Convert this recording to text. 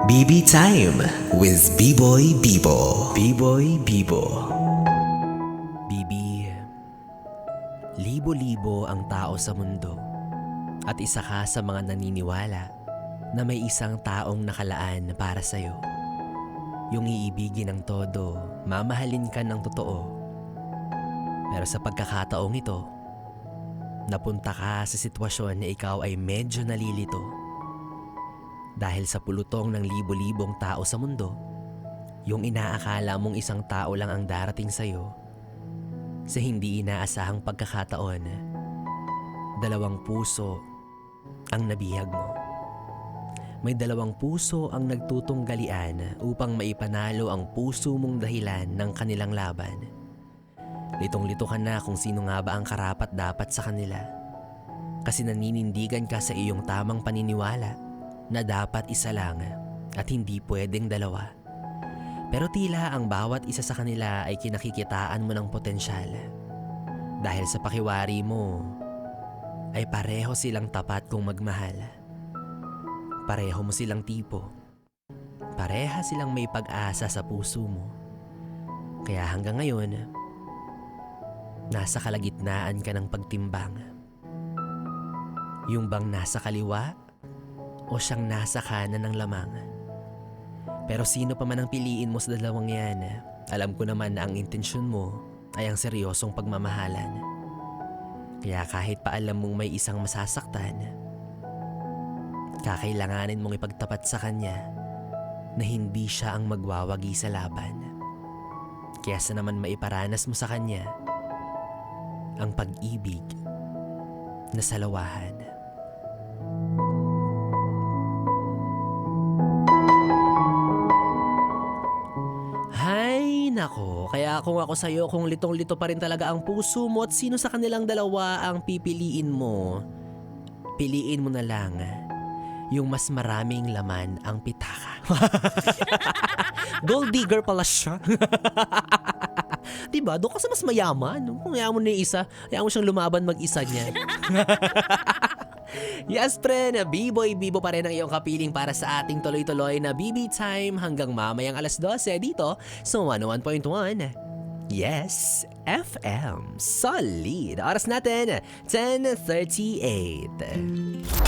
BB Time with B-Boy Bibo. B-Boy Bibo. Bibi, libo-libo ang tao sa mundo at isa ka sa mga naniniwala na may isang taong nakalaan para sa'yo. Yung iibigin ng todo, mamahalin ka ng totoo. Pero sa pagkakataong ito, napunta ka sa sitwasyon na ikaw ay medyo nalilito. Dahil sa pulutong ng libo-libong tao sa mundo, yung inaakala mong isang tao lang ang darating sa'yo, sa hindi inaasahang pagkakataon, 2 puso ang nabihag mo. May 2 puso ang nagtutunggalian upang maipanalo ang puso mong dahilan ng kanilang laban. Litong-lito ka na kung sino nga ba ang karapat-dapat sa kanila. Kasi naninindigan ka sa iyong tamang paniniwala na dapat isa lang at hindi pwedeng 2. Pero tila ang bawat isa sa kanila ay kinakikitaan mo ng potensyal. Dahil sa pakiwari mo, ay pareho silang tapat kung magmahal. Pareho mo silang tipo. Pareha silang may pag-asa sa puso mo. Kaya hanggang ngayon, nasa kalagitnaan ka ng pagtimbang. Yung bang nasa kaliwa o siyang nasa kanan ng lamang? Pero sino pa man ang piliin mo sa 2 yan, alam ko naman na ang intensyon mo ay ang seryosong pagmamahalan. Kaya kahit pa alam mong may isang masasaktan, kakailanganin mong ipagtapat sa kanya na hindi siya ang magwawagi sa laban. Kaya sa naman maiparanas mo sa kanya ang pag-ibig na salawahan. Hay nako, kaya kung ako sa'yo, kung litong-lito pa rin talaga ang puso mo at sino sa kanilang 2 ang pipiliin mo, piliin mo na lang yung mas maraming laman ang pitaka. Gold digger pala siya. Diba? Doon ka sa mas mayaman. Kung yaman mo na yung isa, hayaan mo siyang lumaban mag-isa niya. Yes, pre, na B-Boy Bibo pa rin ang iyong kapiling para sa ating tuloy-tuloy na BB Time hanggang mamayang alas 12 dito sa 101.1. Yes, FM. Solid. Oras natin, 10:38.